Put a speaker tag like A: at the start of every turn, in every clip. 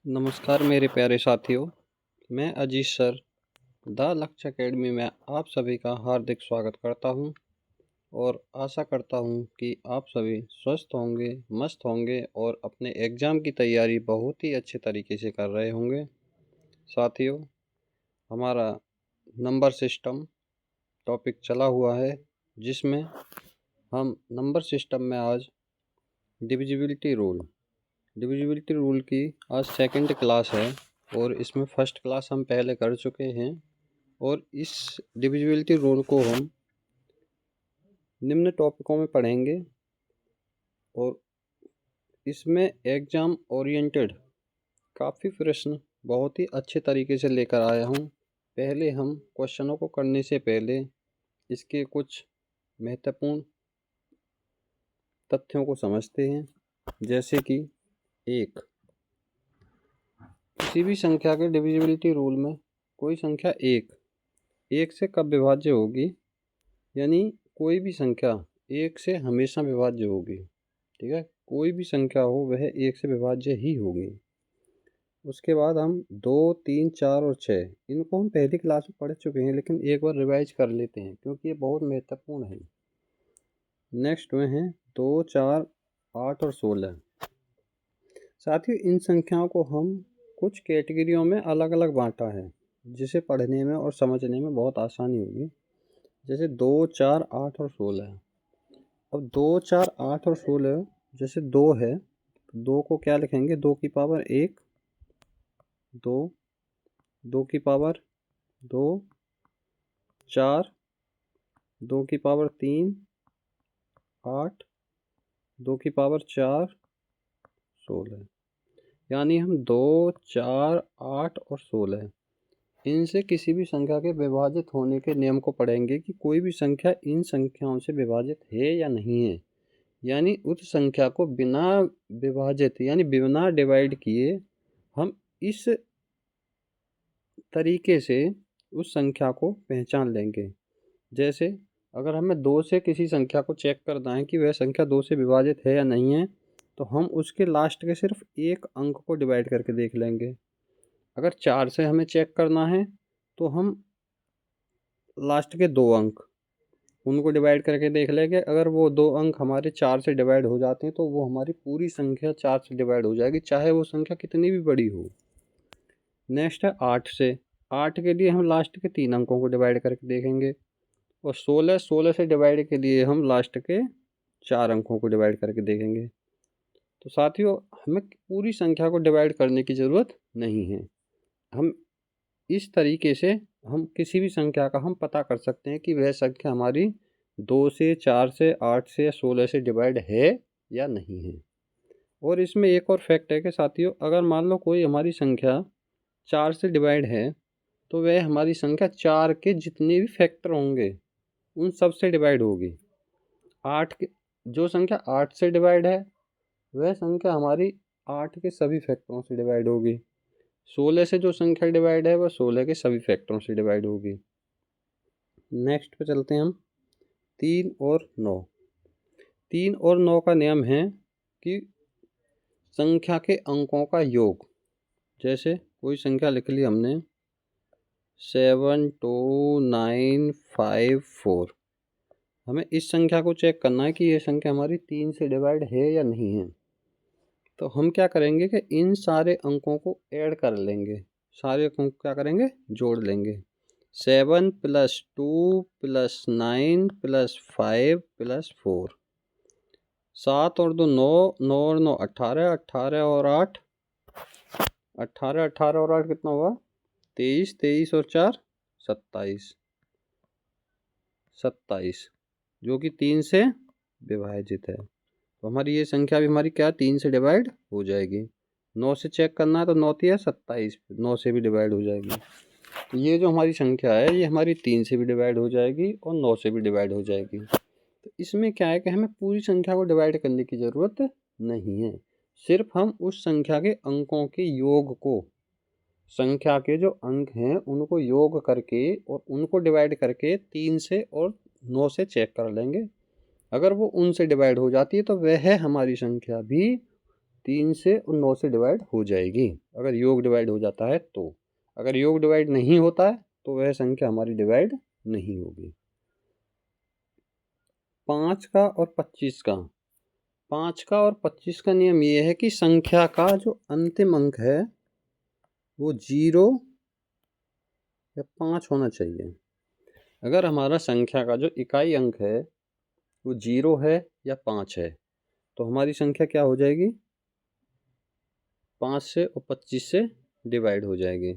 A: नमस्कार मेरे प्यारे साथियों, मैं अजीत सर द लक्ष्य एकेडमी में आप सभी का हार्दिक स्वागत करता हूं और आशा करता हूं कि आप सभी स्वस्थ होंगे, मस्त होंगे और अपने एग्ज़ाम की तैयारी बहुत ही अच्छे तरीके से कर रहे होंगे। साथियों, हमारा नंबर सिस्टम टॉपिक चला हुआ है, जिसमें हम नंबर सिस्टम में आज डिविजिबिलिटी रूल की आज सेकंड क्लास है और इसमें फर्स्ट क्लास हम पहले कर चुके हैं। और इस डिविजिबिलिटी रूल को हम निम्न टॉपिकों में पढ़ेंगे और इसमें एग्ज़ाम ओरिएंटेड काफ़ी प्रश्न बहुत ही अच्छे तरीके से लेकर आया हूँ। पहले हम क्वेश्चनों को करने से पहले इसके कुछ महत्वपूर्ण तथ्यों को समझते हैं, जैसे कि किसी भी संख्या के डिविजिबिलिटी रूल में कोई संख्या एक से कब विभाज्य होगी, यानी कोई भी संख्या एक से हमेशा विभाज्य होगी। ठीक है, कोई भी संख्या हो वह एक से विभाज्य ही होगी। उसके बाद हम 2, 3, 4 और 6 इनको हम पहली क्लास में पढ़ चुके हैं, लेकिन एक बार रिवाइज कर लेते हैं क्योंकि ये बहुत महत्वपूर्ण है। नेक्स्ट में है 2, 4, 8 और 16। साथियों, इन संख्याओं को हम कुछ कैटेगरियों में अलग अलग बांटा है, जिसे पढ़ने में और समझने में बहुत आसानी होगी। जैसे 2, 4, 8 और 16। अब 2, 4, 8 और 16, जैसे 2 है, 2 को क्या लिखेंगे? 2 की पावर 1, 2, 2 की पावर 2, 4, 2 की पावर 3, 8, 2 की पावर 4, 16। यानी हम 2, 4, 8 और 16 इनसे किसी भी संख्या के विभाजित होने के नियम को पढ़ेंगे कि कोई भी संख्या इन संख्याओं से विभाजित है या नहीं है। यानी उस संख्या को बिना विभाजित यानी बिना डिवाइड किए हम इस तरीके से उस संख्या को पहचान लेंगे। जैसे अगर हमें 2 से किसी संख्या को चेक करना है कि वह संख्या 2 से विभाजित है या नहीं है, तो हम उसके लास्ट के सिर्फ एक अंक को डिवाइड करके देख लेंगे। अगर 4 से हमें चेक करना है तो हम लास्ट के 2 अंक उनको डिवाइड करके देख लेंगे। अगर वो 2 अंक हमारे 4 से डिवाइड हो जाते हैं तो वो हमारी पूरी संख्या 4 से डिवाइड हो जाएगी, चाहे वो संख्या कितनी भी बड़ी हो। नेक्स्ट है 8 से। 8 के लिए हम लास्ट के 3 अंकों को डिवाइड करके देखेंगे और 16 से डिवाइड के लिए हम लास्ट के 4 अंकों को डिवाइड करके देखेंगे। तो साथियों, हमें पूरी संख्या को डिवाइड करने की ज़रूरत नहीं है। हम इस तरीके से हम किसी भी संख्या का हम पता कर सकते हैं कि वह संख्या हमारी 2 से, 4 से, 8 से या 16 से डिवाइड है या नहीं है। और इसमें एक और फैक्ट है कि साथियों, अगर मान लो कोई हमारी संख्या 4 से डिवाइड है, तो वह हमारी संख्या 4 के जितने भी फैक्टर होंगे उन सब से डिवाइड होगी। 8 के जो संख्या 8 से डिवाइड है वह संख्या हमारी 8 के सभी फैक्टरों से डिवाइड होगी। 16 से जो संख्या डिवाइड है वह 16 के सभी फैक्टरों से डिवाइड होगी। नेक्स्ट पे चलते हैं हम 3 और 9। 3 और 9 का नियम है कि संख्या के अंकों का योग। जैसे कोई संख्या लिख ली हमने 7, 2, 9, 5, 4। हमें इस संख्या को चेक करना है कि ये संख्या हमारी 3 से डिवाइड है या नहीं है। तो हम क्या करेंगे कि इन सारे अंकों को ऐड कर लेंगे, सारे अंकों को क्या करेंगे? जोड़ लेंगे। 7 + 2 + 9 + 5 + 4। 7 और 2 9, 9 और 9 18, 18 और 8 18, 18 और 8 कितना हुआ? 23, 23 और 4 27, 27 जो कि 3 से विभाजित है। तो हमारी ये संख्या भी हमारी क्या 3 से डिवाइड हो जाएगी। 9 से चेक करना है तो 9 3 27, 9 से भी डिवाइड हो जाएगी। तो ये जो हमारी संख्या है ये हमारी 3 से भी डिवाइड हो जाएगी और 9 से भी डिवाइड हो जाएगी। तो इसमें क्या है कि हमें पूरी संख्या को डिवाइड करने की ज़रूरत नहीं है, सिर्फ हम उस संख्या के अंकों के योग को, संख्या के जो अंक हैं उनको योग करके और उनको डिवाइड करके 3 से और 9 से चेक कर लेंगे। अगर वो उनसे डिवाइड हो जाती है तो वह हमारी संख्या भी 3 से और 9 से डिवाइड हो जाएगी, अगर योग डिवाइड हो जाता है तो। अगर योग डिवाइड नहीं होता है तो वह संख्या हमारी डिवाइड नहीं होगी। 5 का और 25 का, 5 का और 25 का नियम ये है कि संख्या का जो अंतिम अंक है वो 0 या 5 होना चाहिए। अगर हमारा संख्या का जो इकाई अंक है वो 0 है या 5 है तो हमारी संख्या क्या हो जाएगी, 5 से और 25 से डिवाइड हो जाएगी।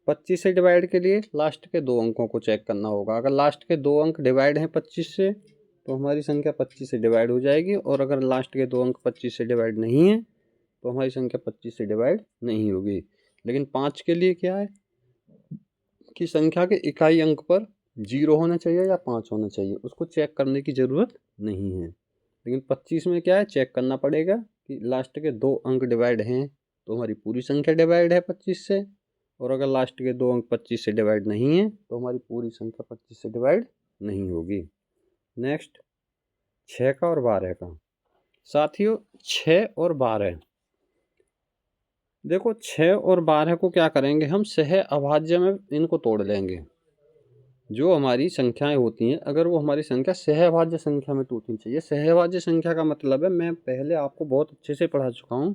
A: 25 से डिवाइड के लिए लास्ट के 2 अंकों को चेक करना होगा। अगर लास्ट के 2 अंक डिवाइड हैं 25 से तो हमारी संख्या 25 से डिवाइड हो जाएगी, और अगर लास्ट के 2 अंक 25 से डिवाइड नहीं है तो हमारी संख्या 25 से डिवाइड नहीं होगी। लेकिन 5 के लिए क्या है कि संख्या के इकाई अंक पर 0 होना चाहिए या 5 होना चाहिए, उसको चेक करने की ज़रूरत नहीं है। लेकिन 25 में क्या है, चेक करना पड़ेगा कि लास्ट के 2 अंक डिवाइड हैं तो हमारी पूरी संख्या डिवाइड है 25 से, और अगर लास्ट के 2 अंक 25 से डिवाइड नहीं है तो हमारी पूरी संख्या 25 से डिवाइड नहीं होगी। नेक्स्ट 6 का और 12 का। साथियों 6 और 12, देखो 6 और 12 को क्या करेंगे, हम सह अभाज्य में इनको तोड़ लेंगे। जो हमारी संख्याएं होती हैं अगर वो हमारी संख्या सहभाज्य संख्या में टूटनी चाहिए। सहभाज्य संख्या का मतलब है, मैं पहले आपको बहुत अच्छे से पढ़ा चुका हूँ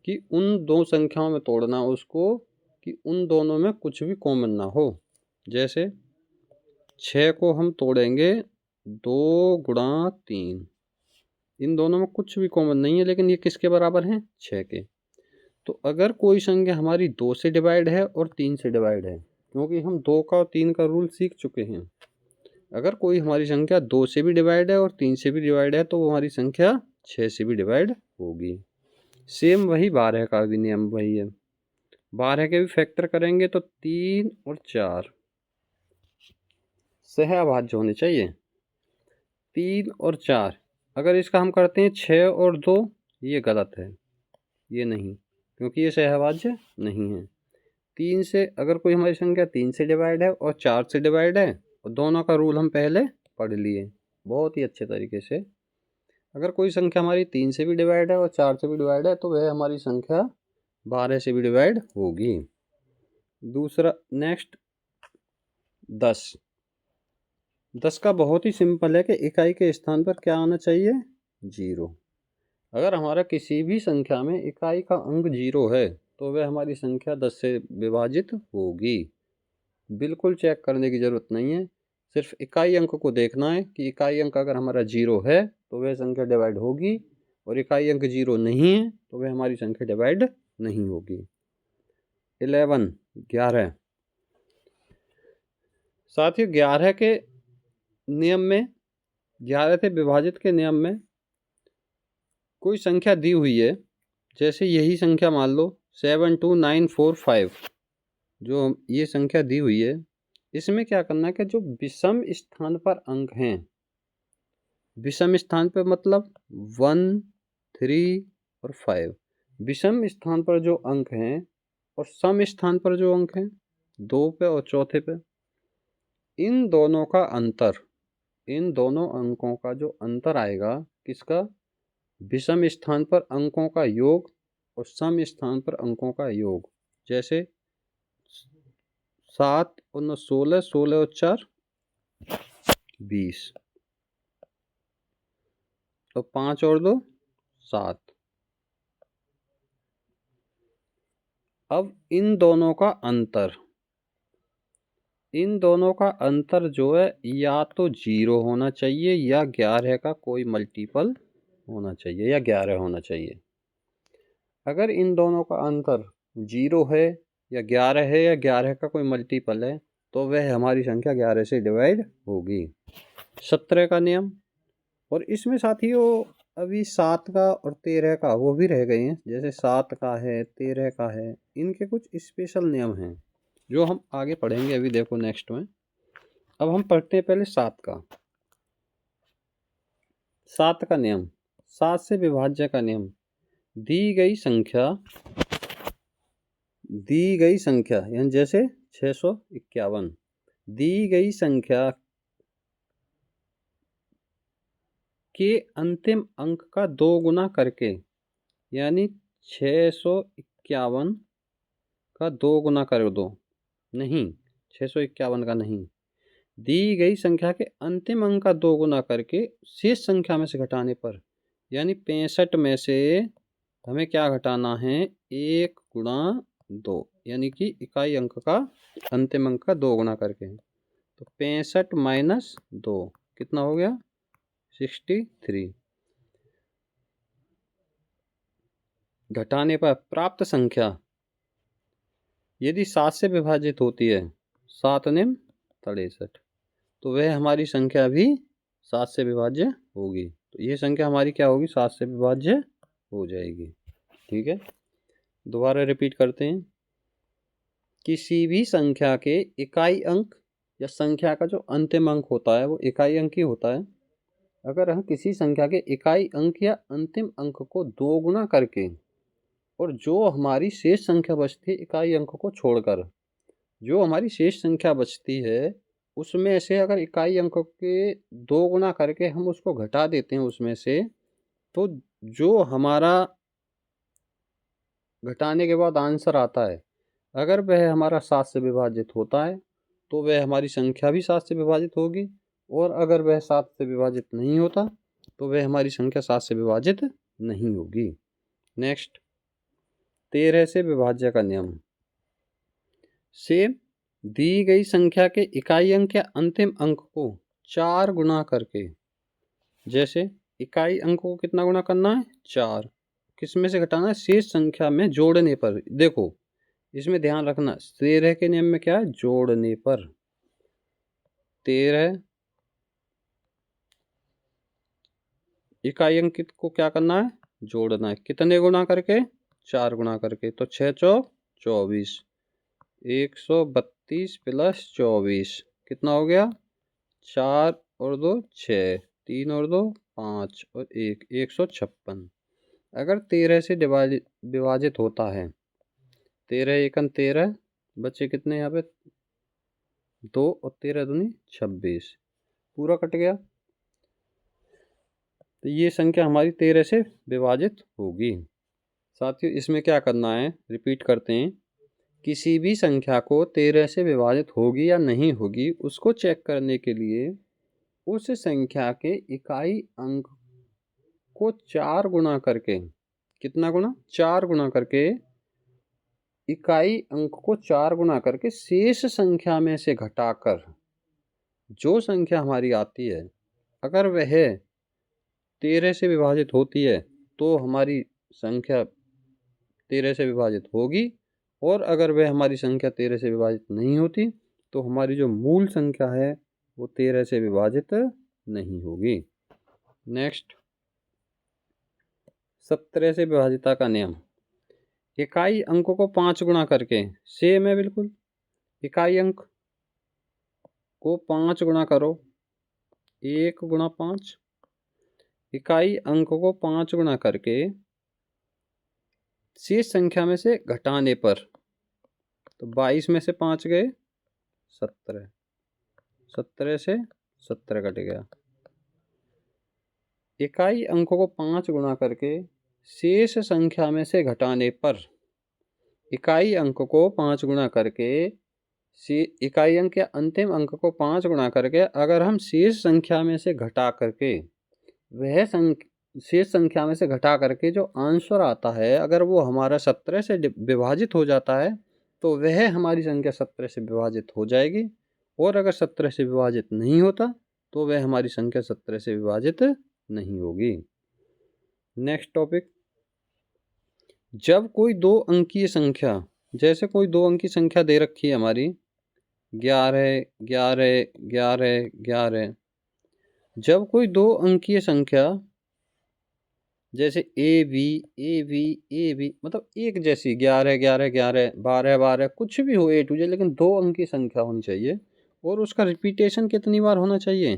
A: कि उन दो संख्याओं में तोड़ना उसको कि उन दोनों में कुछ भी कॉमन ना हो। जैसे 6 को हम तोड़ेंगे 2 गुणा 3, इन दोनों में कुछ भी कॉमन नहीं है, लेकिन ये किसके बराबर हैं, 6 के। तो अगर कोई संख्या हमारी 2 से डिवाइड है और 3 से डिवाइड है, क्योंकि हम 2 का और 3 का रूल सीख चुके हैं, अगर कोई हमारी संख्या 2 से भी डिवाइड है और 3 से भी डिवाइड है तो वो हमारी संख्या 6 से भी डिवाइड होगी। सेम वही 12 का भी नियम वही है। 12 के भी फैक्टर करेंगे तो 3 और 4 सहअभाज्य होने चाहिए। 3 और 4, अगर इसका हम करते हैं 6 और 2, ये गलत है, ये नहीं, क्योंकि ये सहअभाज्य नहीं है। 3 से अगर कोई हमारी संख्या 3 से डिवाइड है और 4 से डिवाइड है, और दोनों का रूल हम पहले पढ़ लिए बहुत ही अच्छे तरीके से। अगर कोई संख्या हमारी 3 से भी डिवाइड है और 4 से भी डिवाइड है तो वह हमारी संख्या 12 से भी डिवाइड होगी। दूसरा नेक्स्ट 10। 10 का बहुत ही सिंपल है कि इकाई के स्थान पर क्या आना चाहिए, 0। अगर हमारा किसी भी संख्या में इकाई का अंक 0 है तो वह हमारी संख्या 10 से विभाजित होगी। बिल्कुल चेक करने की ज़रूरत नहीं है, सिर्फ इकाई अंक को देखना है कि इकाई अंक अगर हमारा 0 है तो वह संख्या डिवाइड होगी, और इकाई अंक 0 नहीं है तो वह हमारी संख्या डिवाइड नहीं होगी। 11 साथियों 11 के नियम में, 11 से विभाजित के नियम में कोई संख्या दी हुई है, जैसे यही संख्या मान लो 72945, जो ये संख्या दी हुई है, इसमें क्या करना है कि जो विषम स्थान पर अंक हैं, विषम स्थान पर मतलब 1, 3 और 5, विषम स्थान पर जो अंक हैं और सम स्थान पर जो अंक हैं 2 पे और चौथे पे, इन दोनों का अंतर, इन दोनों अंकों का जो अंतर आएगा किसका, विषम स्थान पर अंकों का योग और सम स्थान पर अंकों का योग। जैसे 7 और 9 16, 16 और 4 20, तो 5 और 2 7। अब इन दोनों का अंतर, इन दोनों का अंतर जो है या तो 0 होना चाहिए या 11 का कोई मल्टीपल होना चाहिए या 11 होना चाहिए। अगर इन दोनों का अंतर 0 है या 11 है या 11 का कोई मल्टीपल है तो वह हमारी संख्या 11 से डिवाइड होगी। 17 का नियम, और इसमें साथियों अभी 7 का और 13 का वो भी रह गए हैं, जैसे 7 का है 13 का है, इनके कुछ स्पेशल नियम हैं जो हम आगे पढ़ेंगे। अभी देखो नेक्स्ट में, अब हम पढ़ते हैं पहले 7 का। 7 का नियम, 7 से विभाज्य का नियम, दी गई संख्या यानी जैसे 651, दी गई संख्या के अंतिम अंक का 2 गुना करके यानी 651 का 2 गुना कर दो। नहीं, 651 का नहीं, दी गई संख्या के अंतिम अंक का 2 गुना करके शेष संख्या में से घटाने पर, यानी 65 में से हमें क्या घटाना है, 1 गुणा 2, यानी कि इकाई अंक का अंतिम अंक का 2 गुना करके। तो 65 माइनस 2 कितना हो गया, 63। घटाने पर प्राप्त संख्या यदि 7 से विभाजित होती है, 7 निम 63, तो वह हमारी संख्या भी 7 से विभाज्य होगी। तो ये संख्या हमारी क्या होगी, 7 से विभाज्य हो जाएगी। ठीक है, दोबारा रिपीट करते हैं। किसी भी संख्या के इकाई अंक या संख्या का जो अंतिम अंक होता है वो इकाई अंक ही होता है। अगर हम किसी संख्या के इकाई अंक या अंतिम अंक को 2 गुना करके और जो हमारी शेष संख्या बचती है इकाई अंक को छोड़कर, जो हमारी शेष संख्या बचती है उसमें से अगर इकाई अंक के 2 गुना करके हम उसको घटा देते हैं उसमें से, तो जो हमारा घटाने के बाद आंसर आता है, अगर वह हमारा 7 से विभाजित होता है तो वह हमारी संख्या भी 7 से विभाजित होगी, और अगर वह 7 से विभाजित नहीं होता तो वह हमारी संख्या 7 से विभाजित नहीं होगी। नेक्स्ट, 13 से विभाज्य का नियम। सेम दी गई संख्या के इकाई अंक या अंतिम अंक को 4 गुना करके, जैसे इकाई अंक को कितना गुना करना है, 4, किस में से घटाना है, शेष संख्या में जोड़ने पर। देखो इसमें ध्यान रखना, 13 के नियम में क्या है, जोड़ने पर। 13 इकाई अंक को क्या करना है, जोड़ना है, कितने गुना करके, 4 गुना करके। तो 6 चौक 24, 132 प्लस 24 कितना हो गया, 4 और 2 6, 3 और 2 5 और 1 156। अगर 13 से विभाजित होता है, 13 एकन 13, बच्चे कितने यहाँ पे 2 और 13 दूनी 26, पूरा कट गया। तो ये संख्या हमारी 13 से विभाजित होगी। साथियों इसमें क्या करना है, रिपीट करते हैं। किसी भी संख्या को 13 से विभाजित होगी या नहीं होगी उसको चेक करने के लिए उस संख्या के इकाई अंक को 4 गुना करके, कितना गुना, 4 गुना करके, इकाई अंक को 4 गुना करके शेष संख्या में से घटाकर जो संख्या हमारी आती है, अगर वह 13 से विभाजित होती है तो हमारी संख्या 13 से विभाजित होगी, और अगर वह हमारी संख्या 13 से विभाजित नहीं होती तो हमारी जो मूल संख्या है वो 13 से विभाजित नहीं होगी। नेक्स्ट, 17 से विभाजिता का नियम। इकाई अंकों को 5 गुना करके, सेम है बिल्कुल, इकाई अंक को 5 गुना करो, 1 गुणा 5, इकाई अंक को 5 गुना करके शेष संख्या में से घटाने पर, तो 22 में से 5 गए 17, 17 से 17 कट गया। इकाई अंकों को 5 गुना करके शेष संख्या में से घटाने पर, इकाई अंक को 5 गुना करके इकाई अंक या अंतिम अंक को 5 गुना करके अगर हम शेष संख्या में से घटा करके, वह शेष संख्या में से घटा करके जो आंसर आता है अगर वो हमारा 17 से विभाजित हो जाता है तो वह हमारी संख्या 17 से विभाजित हो जाएगी, और अगर 17 से विभाजित नहीं होता तो वह हमारी संख्या 17 से विभाजित नहीं होगी। नेक्स्ट टॉपिक, जब कोई 2 अंकीय संख्या, जैसे कोई 2 अंकी संख्या दे रखी है हमारी 11 11 11 11, जब कोई 2 अंकीय संख्या जैसे ए बी मतलब एक जैसी 11 11 11 12 12 कुछ भी हो A to Z, लेकिन 2 अंक की संख्या होनी चाहिए, और उसका रिपीटेशन कितनी बार होना चाहिए,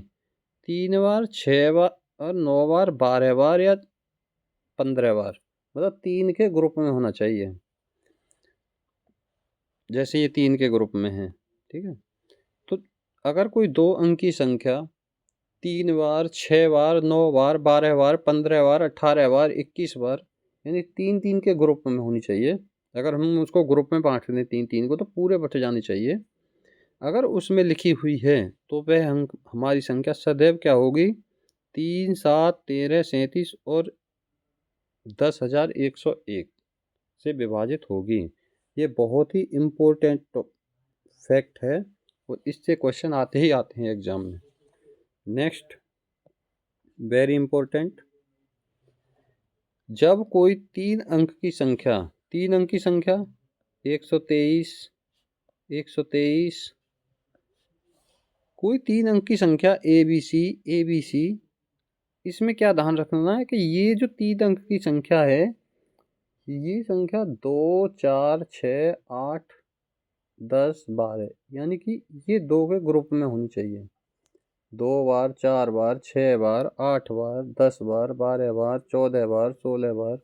A: 3 बार 6 बार और 9 बार 12 बार या 15 बार, मतलब 3 के ग्रुप में होना चाहिए, जैसे ये 3 के ग्रुप में है। ठीक है, तो अगर कोई 2 अंक की संख्या 3 बार 6 बार 9 बार 12 बार 15 बार 18 बार 21 बार यानी 3-3 के ग्रुप में होनी चाहिए। अगर हम उसको ग्रुप में बांट दें 3-3 को तो पूरे बच जाने चाहिए। अगर उसमें लिखी हुई है तो वह हमारी संख्या सदैव क्या होगी, 3, 7, 13, 37 और 10,101 से विभाजित होगी। ये बहुत ही इम्पोर्टेंट फैक्ट है और इससे क्वेश्चन आते ही आते हैं एग्जाम में। नेक्स्ट, वेरी इम्पोर्टेंट, जब कोई 3 अंक की संख्या 123 कोई 3 अंक की संख्या ABC, इसमें क्या ध्यान रखना है कि ये जो 3 अंक की संख्या है, ये संख्या 2, 4, 6, 8, 10, 12 यानी कि ये 2 के ग्रुप में होनी चाहिए। 2 बार, 4 बार, 6 बार, 8 बार, 10 बार, 12 बार, 14 बार, 16 बार,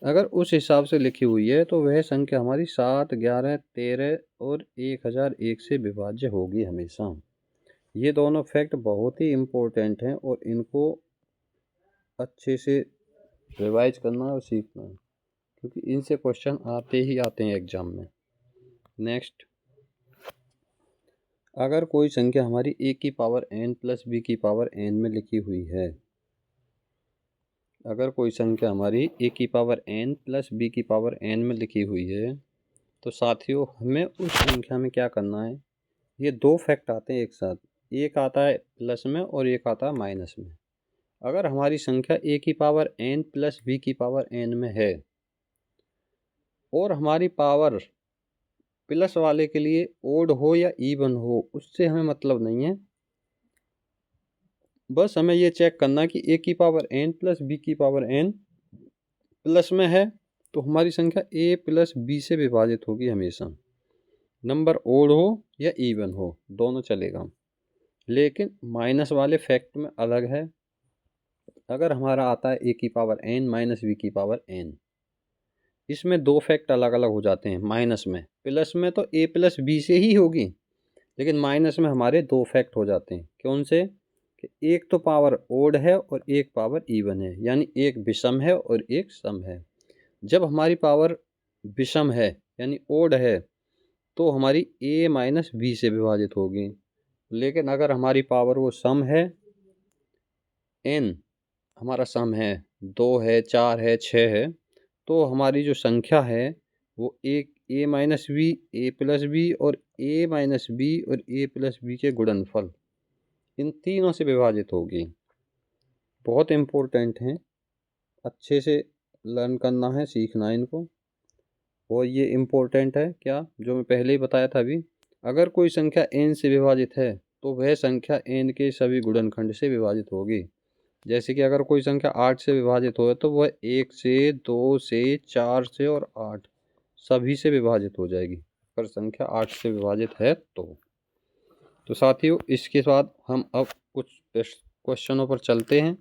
A: अगर उस हिसाब से लिखी हुई है तो वह संख्या हमारी 7, 11, 13 और 1001 से विभाज्य होगी हमेशा। ये दोनों फैक्ट बहुत ही इम्पोर्टेंट हैं और इनको अच्छे से रिवाइज करना है और सीखना है, क्योंकि इनसे क्वेश्चन आते ही आते हैं एग्जाम में। नेक्स्ट, अगर कोई संख्या हमारी a की पावर n प्लस b की पावर n में लिखी हुई है, अगर कोई संख्या हमारी a की पावर n प्लस b की पावर n में लिखी हुई है तो साथियों हमें उस संख्या में क्या करना है, ये 2 फैक्ट आते हैं एक साथ, एक आता है प्लस में और एक आता है माइनस में। अगर हमारी संख्या a की पावर n प्लस b की पावर n में है और हमारी पावर प्लस वाले के लिए ओड हो या इवन हो, उससे हमें मतलब नहीं है। बस हमें ये चेक करना कि a की पावर n प्लस b की पावर n प्लस में है तो हमारी संख्या a प्लस b से विभाजित होगी हमेशा। नंबर ओड हो या इवन हो, दोनों चलेगा, लेकिन माइनस वाले फैक्ट में अलग है। अगर हमारा आता है a की पावर n माइनस b की पावर n, इसमें 2 फैक्ट अलग अलग हो जाते हैं। माइनस में, प्लस में तो a प्लस b से ही होगी, लेकिन माइनस में हमारे 2 फैक्ट हो जाते हैं। कौन से, कि एक तो पावर ओड है और एक पावर इवन है, यानी एक विषम है और एक सम है। जब हमारी पावर विषम है यानी ओड है तो हमारी a माइनस b से विभाजित होगी, लेकिन अगर हमारी पावर वो सम है, n हमारा सम है, 2 है, 4 है, 6 है, तो हमारी जो संख्या है वो एक a minus b, a plus b और a माइनस बी और a प्लस बी के गुणनफल, इन तीनों से विभाजित होगी। बहुत इम्पोर्टेंट हैं, अच्छे से लर्न करना है, सीखना है इनको। और ये इम्पोर्टेंट है क्या, जो मैं पहले ही बताया था अभी, अगर कोई संख्या n से विभाजित है तो वह संख्या n के सभी गुणनखंड से विभाजित होगी। जैसे कि अगर कोई संख्या 8 से विभाजित हो तो वह 1 से, 2 से, 4 से और 8 सभी से विभाजित हो जाएगी, अगर संख्या 8 से विभाजित है तो साथियों इसके बाद हम अब कुछ क्वेश्चनों पर चलते हैं।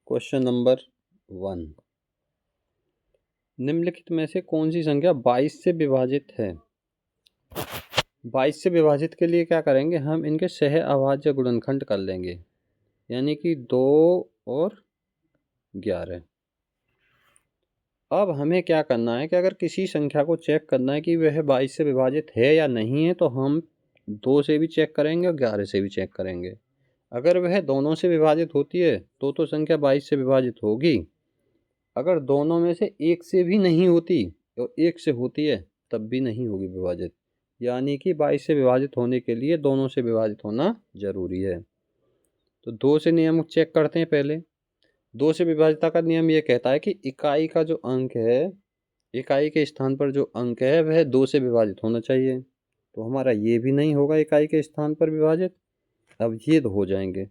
A: क्वेश्चन नंबर 1, निम्नलिखित में से कौन सी संख्या 22 से विभाजित है। 22 से विभाजित के लिए क्या करेंगे, हम इनके सह अभाज्य गुणनखंड कर लेंगे, यानी कि 2 और 11। अब हमें क्या करना है कि अगर किसी संख्या को चेक करना है कि वह 22 से विभाजित है या नहीं है, तो हम 2 से भी चेक करेंगे और 11 से भी चेक करेंगे। अगर वह दोनों से विभाजित होती है तो संख्या 22 से विभाजित होगी। अगर दोनों में से एक से भी नहीं होती तो एक से होती है तब भी नहीं होगी विभाजित, यानी कि 22 से विभाजित होने के लिए दोनों से विभाजित होना जरूरी है। तो 2 से नियम चेक करते हैं पहले। 2 से विभाजिता का नियम ये कहता है कि इकाई का जो अंक है, इकाई के स्थान पर जो अंक है वह 2 से विभाजित होना चाहिए, तो हमारा ये भी नहीं होगा इकाई के स्थान पर विभाजित। अब ये तो हो जाएंगे।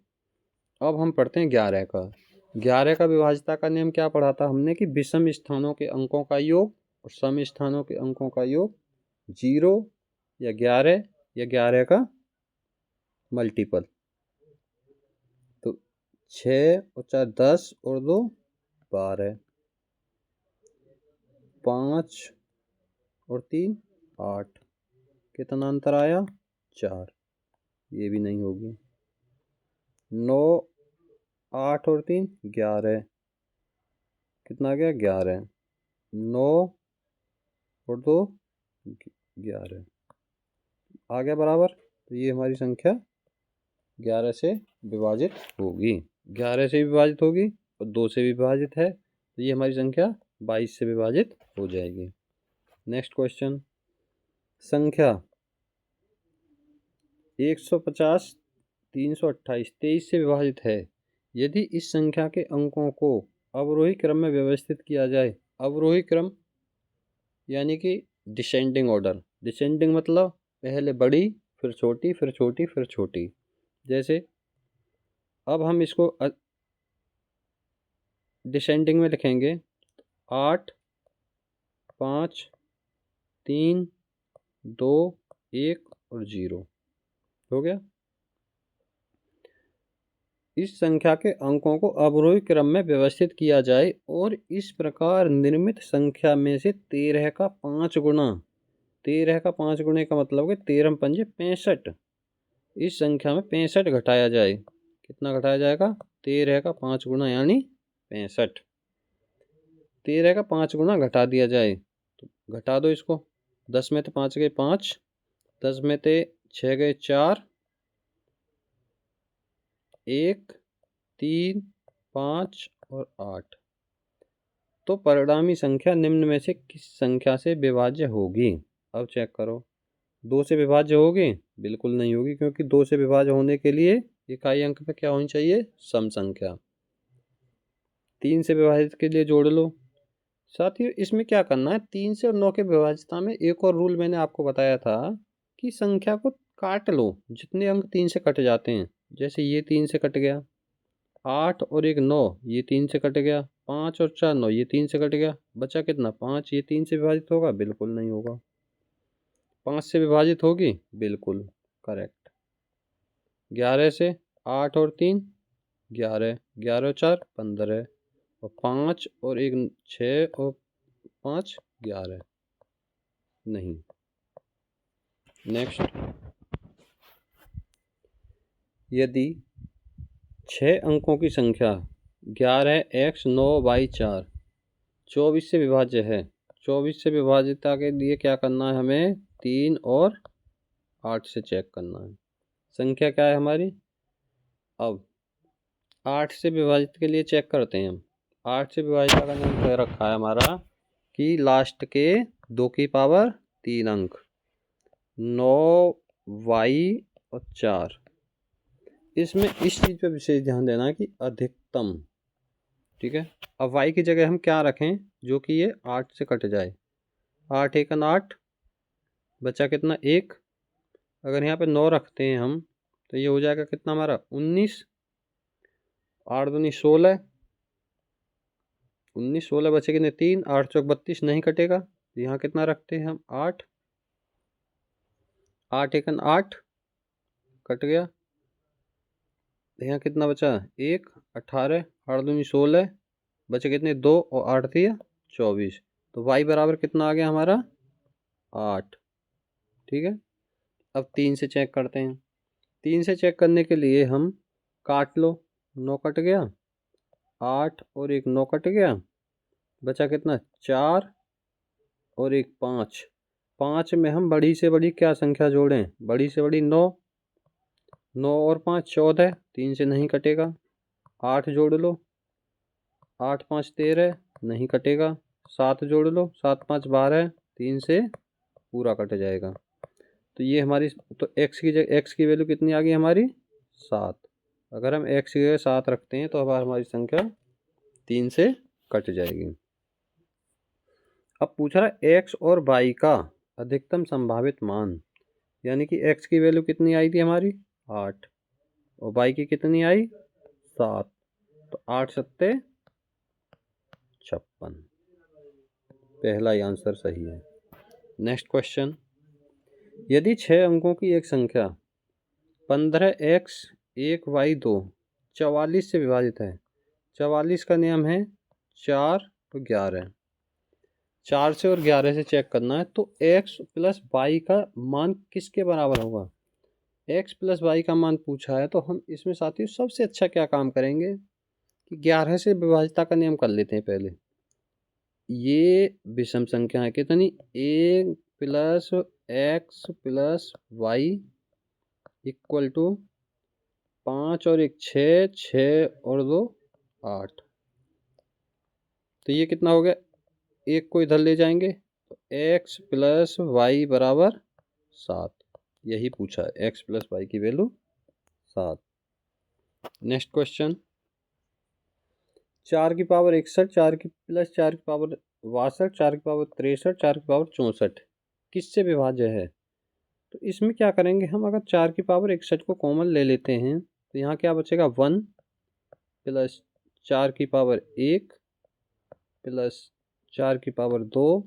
A: अब हम पढ़ते हैं 11 का। 11 का विभाजिता का नियम क्या पढ़ा था हमने, कि विषम स्थानों के अंकों का योग और सम स्थानों के अंकों का योग 0 या 11 या 11 का मल्टीपल। तो 6 और 4 10 और 2 12, 5 और 3 8, कितना अंतर आया 4, ये भी नहीं होगी। 9 8 और 3 11, कितना आ गया 11, 9 और 2 11 आ गया बराबर। तो ये हमारी संख्या 11 से विभाजित होगी, 11 से विभाजित होगी और 2 से विभाजित है, तो ये हमारी संख्या 22 से विभाजित हो जाएगी। नेक्स्ट क्वेश्चन, संख्या 150, 328, 23 से विभाजित है। यदि इस संख्या के अंकों को अवरोही क्रम में व्यवस्थित किया जाए, अवरोही क्रम यानी कि डिसेंडिंग ऑर्डर, डिसेंडिंग मतलब पहले बड़ी फिर छोटी फिर छोटी फिर छोटी। जैसे अब हम इसको डिसेंडिंग में लिखेंगे 8, 5, 3, 2, 1 और 0 हो गया। इस संख्या के अंकों को अवरोही क्रम में व्यवस्थित किया जाए और इस प्रकार निर्मित संख्या में से 13 का 5 गुना, 13 का 5 गुणे का मतलब कि 13 पंजे 65, इस संख्या में 65 घटाया जाए। कितना घटाया जाएगा? 13 का 5 गुना यानी 65। 13 का 5 गुना घटा दिया जाए, तो घटा दो इसको। 10 में तो 5 गए 5, 10 में तो 6 गए 4, 1, 3, 5 और 8। तो परिणामी संख्या निम्न में से किस संख्या से विभाज्य होगी? अब चेक करो, 2 से विभाज्य होगी? बिल्कुल नहीं होगी, क्योंकि 2 से विभाज्य होने के लिए इकाई अंक में क्या होनी चाहिए? सम संख्या। 3 से विभाजित के लिए जोड़ लो। साथ ही इसमें क्या करना है, 3 से और 9 के विभाज्यता में एक और रूल मैंने आपको बताया था कि संख्या को काट लो, जितने अंक 3 से कट जाते हैं। जैसे ये 3 से कट गया, 8 और 1 9, ये 3 से कट गया, 5 और 4 9, ये 3 से कट गया, बचा कितना? 5। ये 3 से विभाजित होगा? बिल्कुल नहीं होगा। 5 से विभाजित होगी? बिल्कुल करेक्ट। 11 से 8 और 3 11, 11 और 4 15 और 5 और 1 6 और 5 11 नहीं। नेक्स्ट, यदि 6 अंकों की संख्या 11x 9y4 24 से विभाज्य है, 24 से विभाज्यता के लिए क्या करना है हमें? 3 और 8 से चेक करना है। संख्या क्या है हमारी? अब 8 से विभाजित के लिए चेक करते हैं हम। 8 से विभाजित का नियम क्या रखा है हमारा कि लास्ट के 2 की पावर 3 अंक, 9y और 4। इसमें इस चीज़ पे विशेष ध्यान देना है कि अधिकतम, ठीक है। अब y की जगह हम क्या रखें जो कि ये 8 से कट जाए? 8 एकन 8, बचा कितना? 1। अगर यहाँ पे 9 रखते हैं हम तो ये हो जाएगा कितना हमारा? 19। 8 दूनी 16, 19 16 बचे कितने? 3। 8 चौक 32 नहीं कटेगा, तो यहाँ कितना रखते हैं हम? 8। 8 एकन 8 कट गया, यहाँ कितना बचा? 1। 18, 8 दूनी 16, बचे कितने? 2 और 8 दिया 24। तो y बराबर कितना आ गया हमारा? 8। ठीक है। अब 3 से चेक करते हैं। 3 से चेक करने के लिए हम काट लो, 9 कट गया, 8 और 1 9 कट गया, बचा कितना? 4 और 1 5। 5 में हम बड़ी से बड़ी क्या संख्या जोड़ें? बड़ी से बड़ी 9, 9 और 5 14, 3 से नहीं कटेगा। 8 जोड़ लो, 8 5 13 नहीं कटेगा। 7 जोड़ लो, 7 5 12, 3 से पूरा कट जाएगा। तो ये हमारी, तो x की वैल्यू कितनी आ गई हमारी? 7। अगर हम x की जगह 7 रखते हैं तो हमारी संख्या 3 से कट जाएगी। अब पूछ रहा है x और y का अधिकतम संभावित मान, यानी कि x की वैल्यू कितनी आई थी हमारी? 8 और y की कितनी आई? 7। तो 8 सत्ते 56, पहला ही आंसर सही है। नेक्स्ट क्वेश्चन, यदि 6 अंकों की एक संख्या 15x 1y2 44 से विभाजित है। 44 का नियम है 4 और 11। 4 से और 11 से चेक करना है, तो x प्लस y का मान किसके बराबर होगा? x प्लस y का मान पूछा है, तो हम इसमें साथियों सबसे अच्छा क्या काम करेंगे? कि 11 से विभाज्यता का नियम कर लेते हैं पहले। ये विषम संख्या है कितनी, 1 plus x plus y equal to 5 और 1 6, 6 और 2 8। तो ये कितना हो गया, एक को इधर ले जाएंगे तो एक्स प्लस वाई बराबर 7। यही पूछा है, एक्स प्लस वाई की वैल्यू 7। नेक्स्ट क्वेश्चन, 4 की पावर 61, 4 की प्लस 4 की पावर 62, 4 की पावर 63, 4 की पावर 64 किससे विभाज्य है। तो इसमें क्या करेंगे हम, अगर 4 की पावर 61 को कॉमन ले लेते हैं तो यहाँ क्या बचेगा, 1 प्लस 4 की पावर 1 प्लस 4 की पावर 2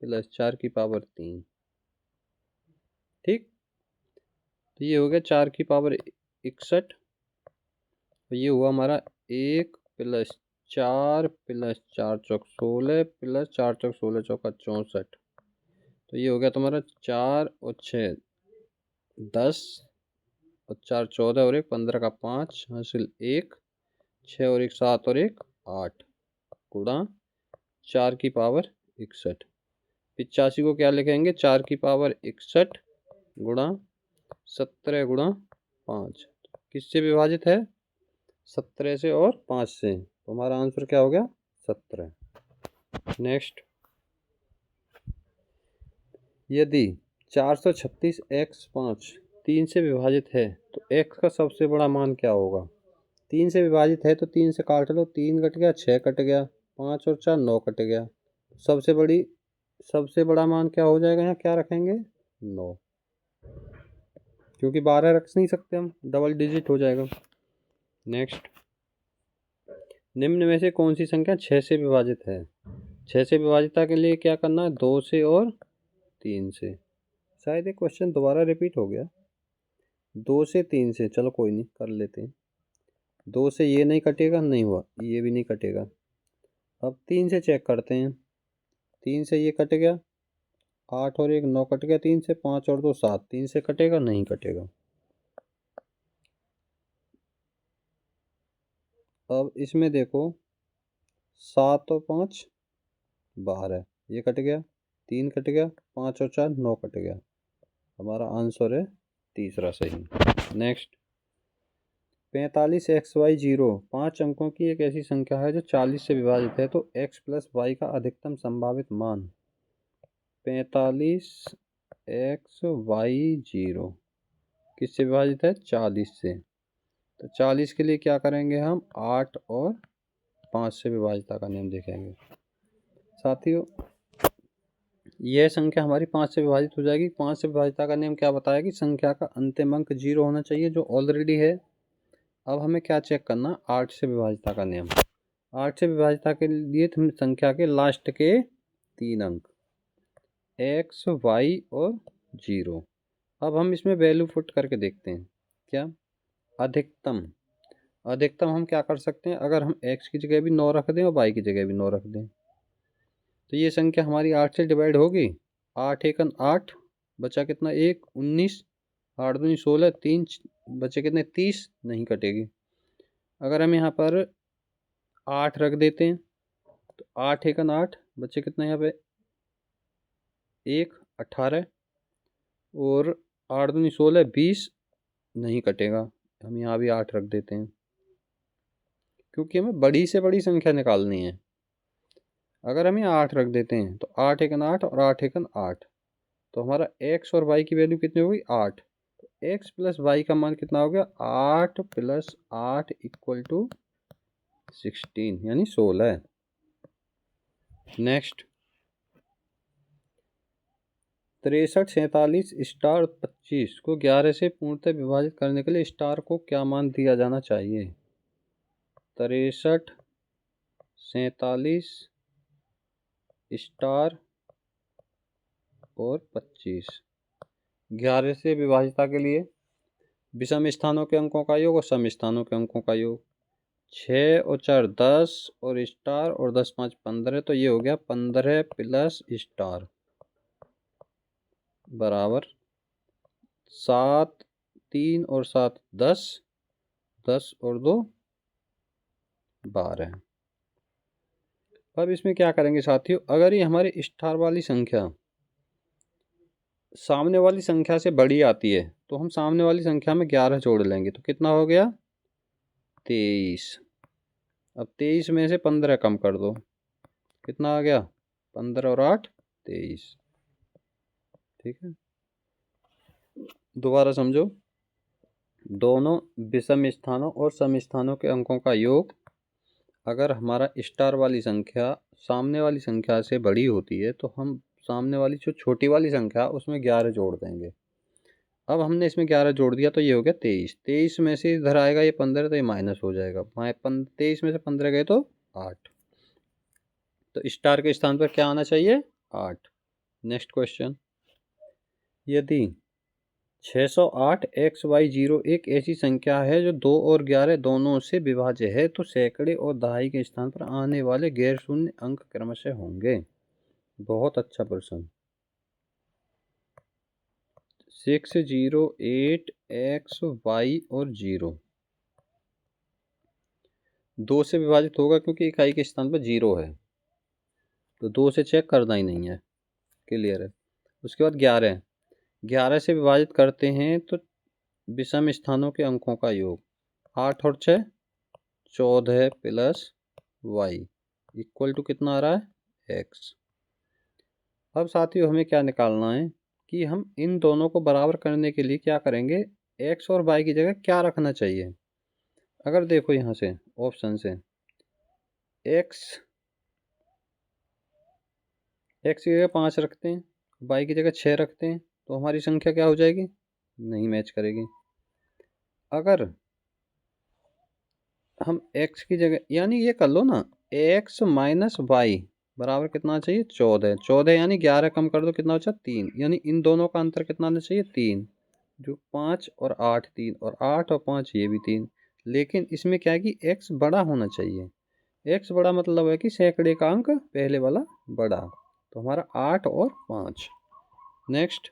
A: प्लस 4 की पावर 3। ठीक, तो ये हो गया 4 की पावर 61, तो ये हुआ हमारा 1 प्लस 4 प्लस 4 चौक 16 प्लस 4 चौक 16 चौका 64। तो ये हो गया तुम्हारा 4 और 6 10 और 4 14 और 1 15 का 5 हासिल 1, 6 और 1 7 और 1 8 गुणा 4 की पावर 61। 85 को क्या लिखेंगे, 4 की पावर 61 गुणा 17 गुणा 5। किससे विभाजित है, 17 से और 5 से। तो हमारा आंसर क्या हो गया, 17। नेक्स्ट, यदि 436 x 5 3 से विभाजित है तो x का सबसे बड़ा मान क्या होगा। 3 से विभाजित है तो 3 से काट लो, 3 कट गया, 6 कट गया, 5 और 4 9 कट गया। सबसे बड़ा मान क्या हो जाएगा, यहाँ क्या रखेंगे 9, क्योंकि 12 रख नहीं सकते हम, डबल डिजिट हो जाएगा। नेक्स्ट, निम्न में से कौन सी संख्या 6 से विभाजित है। 6 से विभाजितता के लिए क्या करना है, 2 से और 3 से। शायद ये क्वेश्चन दोबारा रिपीट हो गया, 2 से 3 से, चलो कोई नहीं कर लेते हैं। 2 से ये नहीं कटेगा, नहीं हुआ, ये भी नहीं कटेगा। अब 3 से चेक करते हैं, 3 से ये कट गया, 8 और 1 9 कट गया, 3 से 5 और 2 7, 3 से कटेगा, नहीं कटेगा। अब इसमें देखो 7 और 5 12, ये कट गया, 3 कट गया, 5 और 4 9 कट गया। हमारा आंसर है तीसरा सही। नेक्स्ट, 45xy0 5 अंकों की एक ऐसी संख्या है जो 40 से विभाजित है, तो x प्लस वाई का अधिकतम संभावित मान। 45xy0 किससे विभाजित है, 40 से। तो 40 के लिए क्या करेंगे हम, 8 और 5 से विभाजितता का नियम देखेंगे। साथियों, यह संख्या हमारी 5 से विभाजित हो जाएगी। 5 से विभाजितता का नियम क्या बताया कि संख्या का अंतिम अंक 0 होना चाहिए, जो ऑलरेडी है। अब हमें क्या चेक करना, 8 से विभाजितता का नियम। 8 से विभाजितता के लिए हम संख्या के लास्ट के 3 अंक x, y और 0। अब हम इसमें वैल्यू पुट करके देखते हैं। क्या, अधिकतम हम क्या कर सकते हैं, अगर हम x की जगह भी 9 रख दें और y की जगह भी 9 रख दें तो ये संख्या हमारी 8 से डिवाइड होगी। 8 एकन 8, बचा कितना 1 19, 8 दूनी 16, 3 बचे कितने 30, नहीं कटेगी। अगर हम यहाँ पर 8 रख देते हैं तो 8 एकन 8, बचे कितना यहाँ पे 1 18 और 8 दूनी 16 20, नहीं कटेगा। हम यहाँ भी 8 रख देते हैं, क्योंकि हमें बड़ी से बड़ी संख्या निकालनी है। अगर हम यहाँ 8 रख देते हैं तो 8 एकन 8 और 8 एकन 8, तो हमारा x और y की वैल्यू कितनी होगी 8। तो x प्लस वाई का मान कितना हो गया, 8 प्लस 8 इक्वल टू 16 यानी 16। नेक्स्ट, 63 47 स्टार 25 को 11 से पूर्णतः विभाजित करने के लिए स्टार को क्या मान दिया जाना चाहिए। 63 47 स्टार और 25 11 से विभाजितता के लिए विषम स्थानों के अंकों का योग और सम स्थानों के अंकों का योग। 6 और 4 10 और स्टार और 10 5 15, तो ये हो गया 15 प्लस स्टार बराबर 7 3 और 7 10, 10 और 2 12। अब इसमें क्या करेंगे साथियों, अगर ये हमारी स्टार वाली संख्या सामने वाली संख्या से बड़ी आती है तो हम सामने वाली संख्या में 11 जोड़ लेंगे, तो कितना हो गया 23। अब 23 में से 15 कम कर दो, कितना आ गया 15 और 8 23। ठीक है, दोबारा समझो, दोनों विषम स्थानों और सम स्थानों के अंकों का योग अगर हमारा स्टार वाली संख्या सामने वाली संख्या से बड़ी होती है तो हम सामने वाली जो छोटी वाली संख्या उसमें 11 जोड़ देंगे। अब हमने इसमें 11 जोड़ दिया तो ये हो गया 23। 23 में से इधर आएगा ये 15, तो ये माइनस हो जाएगा। 23 में से 15 गए तो 8, तो स्टार के स्थान पर क्या आना चाहिए 8। नेक्स्ट क्वेश्चन, यदि 608 XY0 एक ऐसी संख्या है जो 2 और 11 दोनों से विभाज्य है तो सैकड़े और दहाई के स्थान पर आने वाले गैर शून्य अंक क्रमशः होंगे। बहुत अच्छा प्रश्न। 608 XY और 0 2 से विभाजित होगा क्योंकि इकाई के स्थान पर 0 है, तो 2 से चेक करना ही नहीं है, क्लियर है। उसके बाद 11 से विभाजित करते हैं तो विषम स्थानों के अंकों का योग 8 और 6 14 प्लस y इक्वल टू कितना आ रहा है x। अब साथियों हमें क्या निकालना है कि हम इन दोनों को बराबर करने के लिए क्या करेंगे, x और y की जगह क्या रखना चाहिए। अगर देखो यहाँ से ऑप्शन से x की जगह 5 रखते हैं, y की जगह 6 रखते हैं तो हमारी संख्या क्या हो जाएगी, नहीं मैच करेगी। अगर हम x की जगह यानी ये कर लो ना, x माइनस वाई बराबर कितना चाहिए 14। 14 यानी 11 कम कर दो कितना बचा 3, यानी इन दोनों का अंतर कितना आना चाहिए 3, जो 5 और 8 3 और 8 और 5 ये भी 3। लेकिन इसमें क्या है कि x बड़ा होना चाहिए, x बड़ा मतलब है कि सैकड़े का अंक पहले वाला बड़ा, तो हमारा 8 और 5। नेक्स्ट,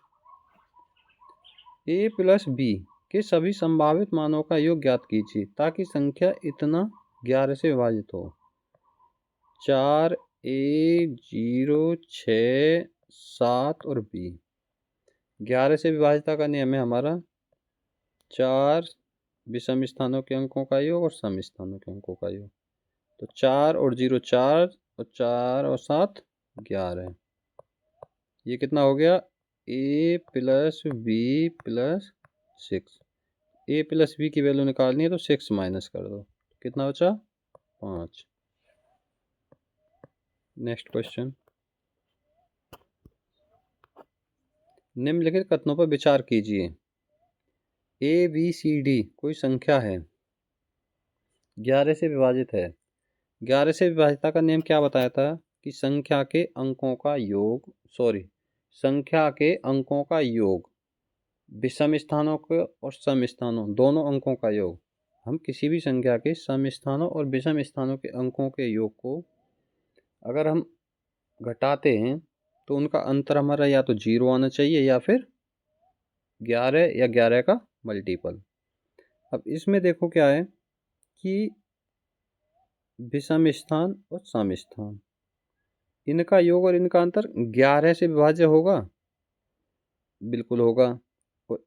A: a प्लस बी के सभी संभावित मानों का योग ज्ञात कीजिए ताकि संख्या इतना 11 से विभाजित हो। 4 a 0 6 7 और b। 11 से विभाजिता का नियम है हमारा 4 विषम स्थानों के अंकों का योग और सम स्थानों के अंकों का योग, तो 4 और 0 4 और 4 और 7 11। ये कितना हो गया a plus b plus 6। a plus b की वैल्यू निकालनी है तो 6 माइनस कर दो, कितना बचा 5। नेक्स्ट क्वेश्चन, निम्नलिखित कथनों पर विचार कीजिए। ए बी सी डी कोई संख्या है, 11 से विभाजित है। 11 से विभाजिता का नियम क्या बताया था कि संख्या के अंकों का योग संख्या के अंकों का योग विषम स्थानों के और सम स्थानों दोनों अंकों का योग। हम किसी भी संख्या के सम स्थानों और विषम स्थानों के अंकों के योग को अगर हम घटाते हैं तो उनका अंतर हमारा या तो 0 आना चाहिए या फिर 11 या 11 का मल्टीपल। अब इसमें देखो क्या है कि विषम स्थान और सम स्थान इनका योग और इनका अंतर 11 से विभाज्य होगा, बिल्कुल होगा। और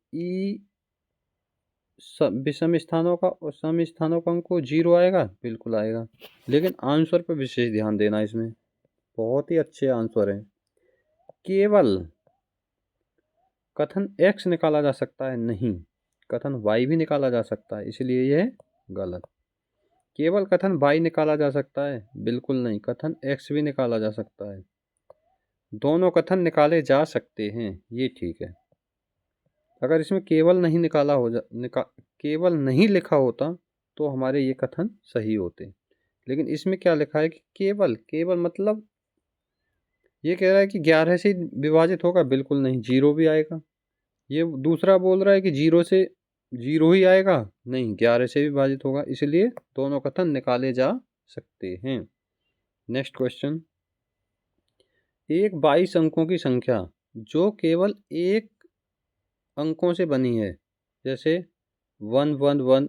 A: विषम स्थानों का और सम स्थानों का अंक 0 आएगा, बिल्कुल आएगा। लेकिन आंसर पर विशेष ध्यान देना, इसमें बहुत ही अच्छे आंसर हैं। केवल कथन x निकाला जा सकता है, नहीं कथन y भी निकाला जा सकता है, इसलिए यह गलत। केवल कथन y निकाला जा सकता है, बिल्कुल नहीं, कथन x भी निकाला जा सकता है। दोनों कथन निकाले जा सकते हैं, ये ठीक है। अगर इसमें केवल नहीं केवल नहीं लिखा होता तो हमारे ये कथन सही होते, लेकिन इसमें क्या लिखा है कि केवल मतलब ये कह रहा है कि 11 से विभाजित होगा, बिल्कुल नहीं 0 भी आएगा। ये दूसरा बोल रहा है कि 0 से 0 ही आएगा, नहीं 11 से विभाजित होगा, इसलिए दोनों कथन निकाले जा सकते हैं। नेक्स्ट क्वेश्चन, एक 22 अंकों की संख्या जो केवल एक अंकों से बनी है, जैसे 1 1 1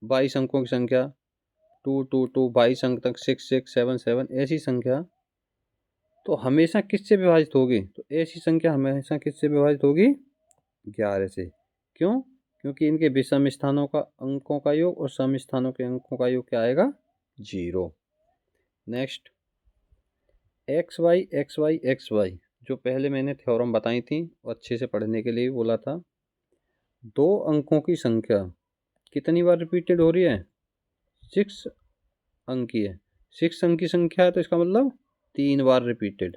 A: 22 अंकों की संख्या, 2 2 2 22 अंक तक 6 6 7 7 ऐसी संख्या तो हमेशा किससे विभाजित होगी? तो ऐसी संख्या हमेशा किससे विभाजित होगी? 11 से। क्यों? क्योंकि इनके विषम स्थानों का अंकों का योग और सम स्थानों के अंकों का योग क्या आएगा? 0। नेक्स्ट एक्स वाई जो पहले मैंने थ्योरम बताई थी और अच्छे से पढ़ने के लिए बोला था। 2 अंकों की संख्या कितनी बार रिपीटेड हो रही है? 6 अंक की है। 6 अंक की संख्या है तो इसका मतलब 3 बार रिपीटेड।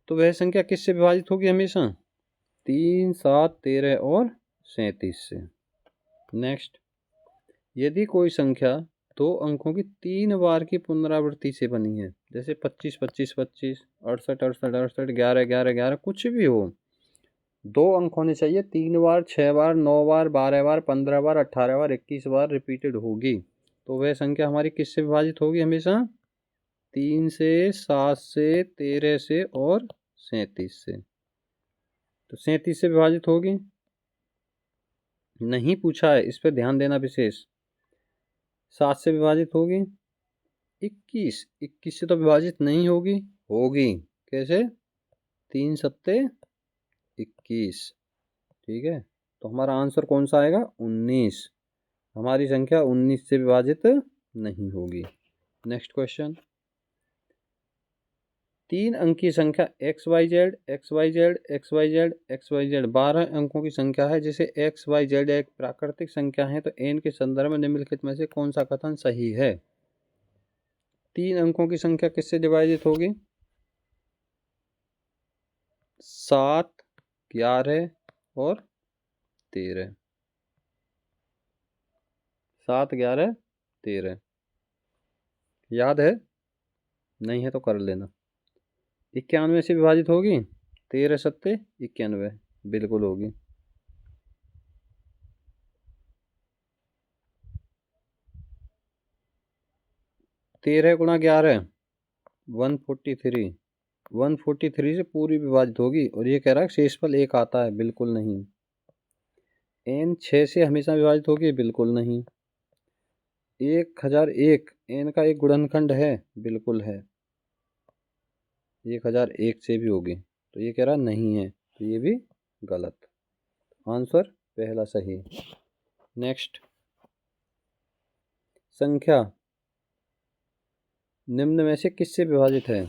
A: तो वह संख्या किससे विभाजित होगी हमेशा? 3 7 13 और 37 से। नेक्स्ट यदि कोई संख्या 2 अंकों की 3 बार की पुनरावृत्ति से बनी है, जैसे 25 25 25 68 68 68 11 11 11 कुछ भी हो, 2 अंक होने चाहिए, 3 बार 6 बार 9 बार 12 बार 15 बार 18 बार 21 बार रिपीटेड होगी तो वह संख्या हमारी किससे विभाजित होगी हमेशा? 3 से 7 से 13 से और 37 से। तो 37 से विभाजित होगी? नहीं पूछा है, इस पर ध्यान देना विशेष। 7 से विभाजित होगी? 21 से तो विभाजित नहीं होगी। होगी कैसे? 3 सत्ते 21। ठीक है, तो हमारा आंसर कौन सा आएगा? 19। हमारी संख्या 19 से विभाजित नहीं होगी। नेक्स्ट क्वेश्चन 3 अंक की संख्या XYZ XYZ XYZ XYZ 12 अंकों की संख्या है, जिसे XYZ एक प्राकृतिक संख्या है, तो n के संदर्भ में निम्नलिखित में से कौन सा कथन सही है? 3 अंकों की संख्या किससे विभाजित होगी? 7 11 और 13। 7 11 13 याद है? नहीं है तो कर लेना। 91 से विभाजित होगी? 13 सत्ते 91 बिल्कुल होगी। 13 गुणा 11 143। 143 से पूरी विभाजित होगी और ये कह रहा है शेषफल 1 आता है, बिल्कुल नहीं। n 6 से हमेशा विभाजित होगी? बिल्कुल नहीं। 1001 n का एक गुणनखंड है? बिल्कुल है। 1001 से भी होगी, तो ये कह रहा नहीं है, तो ये भी गलत। आंसर पहला सही। नेक्स्ट संख्या निम्न में से किससे विभाजित है?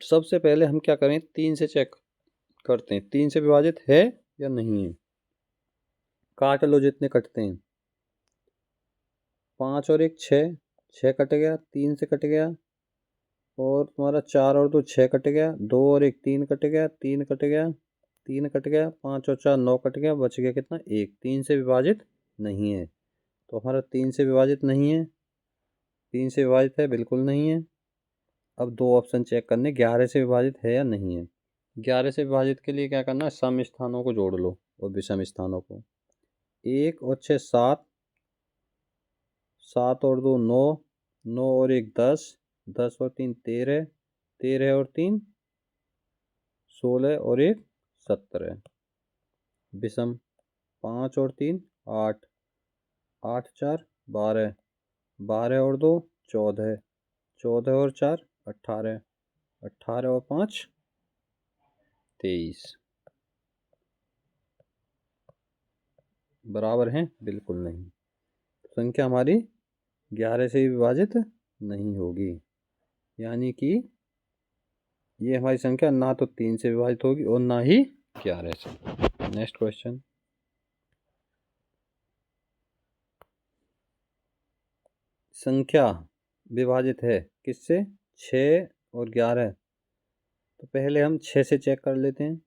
A: सबसे पहले हम क्या करें? 3 से चेक करते हैं 3 से विभाजित है या नहीं है। काट लो जितने कटते हैं। 5 और 1 6, 6 कट गया, 3 से कट गया, और तुम्हारा 4 और 2 6 कट गया, 2 और 1 3 कट गया, 3 कट गया, 3 कट गया, 5 और 4 9 कट गया, बच गया कितना? 1। 3 से विभाजित नहीं है, तो हमारा 3 से विभाजित नहीं है। 3 से विभाजित है? बिल्कुल नहीं है। अब 2 ऑप्शन चेक करने, 11 से विभाजित है या नहीं है। 11 से विभाजित के लिए क्या करना है? सम स्थानों को जोड़ लो और विषम स्थानों को। 1 और 6 7, 7 और 2 9, 9 और 1 10, 10 और 3 13, 13 और 3 16 और 1 17। विषम 5 और 3 8, 8 4 12, 12 और 2 14, 14 और 4 18, 18 और 5 23। बराबर हैं? बिल्कुल नहीं। संख्या हमारी 11 से विभाजित नहीं होगी, यानी कि ये हमारी संख्या ना तो 3 से विभाजित होगी और ना ही 11 से। नेक्स्ट क्वेश्चन संख्या विभाजित है किससे? 6 और 11। तो पहले हम 6 से चेक कर लेते हैं।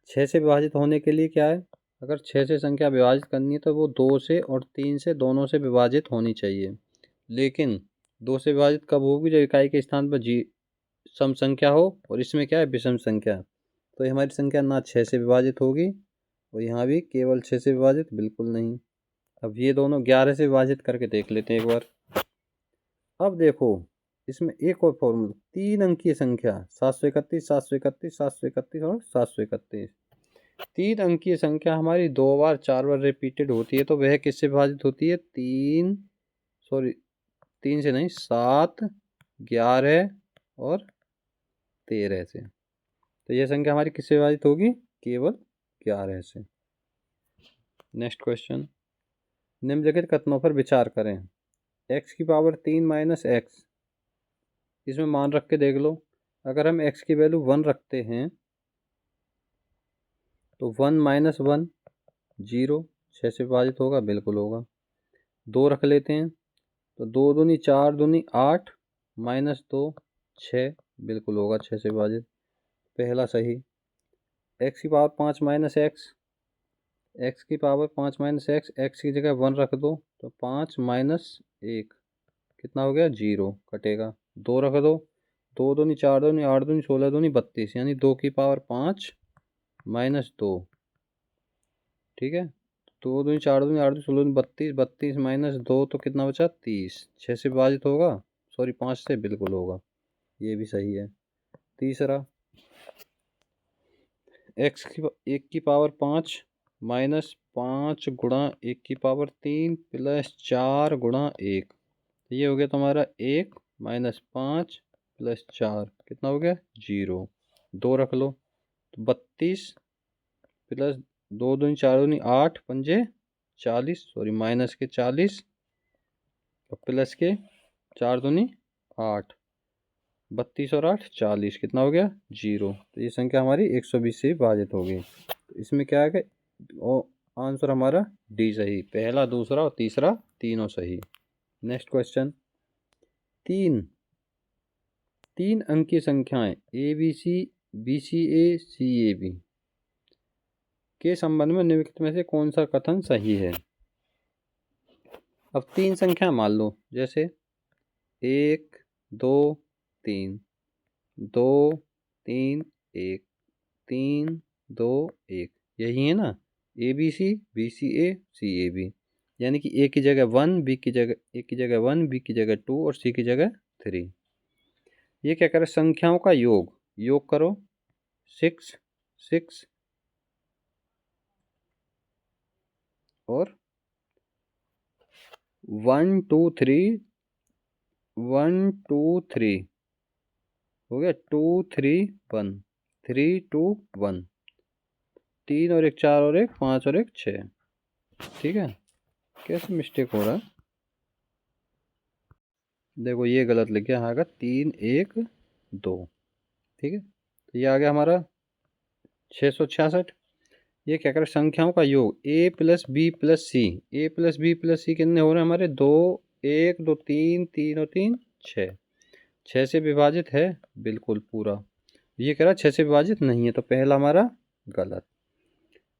A: 6 से विभाजित होने के लिए क्या है? अगर 6 से संख्या विभाजित करनी है तो वो 2 से और 3 से दोनों से विभाजित होनी चाहिए। लेकिन 2 से विभाजित कब होगी? जब इकाई के स्थान पर सम संख्या हो और इसमें क्या है? विषम संख्या। तो ये हमारी संख्या ना 6 से विभाजित होगी और यहाँ भी केवल 6 से विभाजित बिल्कुल नहीं। अब ये दोनों 11 से विभाजित करके देख लेते हैं एक बार। अब देखो इसमें एक और फॉर्मूला, 3 अंकीय संख्या 731 731 731 और 731। तीन अंकीय संख्या हमारी 2 बार 4 बार रिपीटेड होती है तो वह किससे विभाजित होती है? 3 से नहीं, 7, 11 और 13 से। तो यह संख्या हमारी किससे विभाजित होगी? केवल 11 से। नेक्स्ट क्वेश्चन, निम्नलिखित कथनों पर विचार करें। x की पावर 3 माइनस एक्स, इसमें मान रख के देख लो। अगर हम x की वैल्यू 1 रखते हैं तो 1 माइनस 1 0, 6 से विभाजित होगा? बिल्कुल होगा। 2 रख लेते हैं तो 2 दूनी 4 दूनी 8 माइनस 2 6, बिल्कुल होगा 6 से विभाजित, पहला सही। x की पावर 5 माइनस एक्स, एक्स की पावर 5 माइनस एक्स, एक्स की जगह 1 रख दो तो 5 माइनस 1 कितना हो गया? 0, कटेगा। 2 रख दो, 2 दूनी 4 दूनी 8 दूनी 16 दूनी 32, यानी 2 की पावर 5 माइनस 2, ठीक है। 2 दूनी 4 दूनी 8 दूनी 16 दूनी 32, 32 माइनस 2 तो कितना बचा? 30, 6 से विभाजित होगा? सॉरी 5 से, बिल्कुल होगा, ये भी सही है। तीसरा, एक्स की 1 की पावर 5 माइनस 5 गुणा 1 की पावर 3 प्लस 4 गुणा 1, ये हो गया तुम्हारा 1 माइनस 5 प्लस 4 कितना हो गया? 0। 2 रख लो तो 32 प्लस 2 दूनी 4 दूनी 8 पंजे 40, सॉरी माइनस के 40 और प्लस के 4 दूनी 8, 32 और 8 40, कितना हो गया? 0। तो ये संख्या हमारी 120 से विभाजित होगी। तो इसमें क्या है? आंसर हमारा डी सही, पहला दूसरा और तीसरा तीनों सही। नेक्स्ट क्वेश्चन, तीन अंकीय संख्याएं ABC, BCA, CAB के संबंध में निम्नलिखित में से कौन सा कथन सही है? अब 3 संख्या मान लो, जैसे 1 2 3, 2 3 1, 3 2 1, यही है ना? ABC, BCA, CAB, यानी कि A की जगह 1, B की जगह A की जगह 1, B की जगह 2 और C की जगह 3। ये क्या करे? संख्याओं का योग करो। 6 6 और 1 2 3, 1 2 3 हो गया, 2 3 1, 3 2 1, 3 और 1 4 और 1 5 और 1 6, ठीक है। कैसे मिस्टेक हो रहा है? देखो ये गलत लिख गया, आएगा 3 1 2, ठीक है। तो ये आ गया हमारा 666। ये क्या करे? संख्याओं का योग a plus b plus c, a plus b plus c कितने हो रहे हैं हमारे? 2 1 2 3, 3 और 3 6, 6 से विभाजित है? बिल्कुल पूरा। ये कह रहा 6 से विभाजित नहीं है, तो पहला हमारा गलत।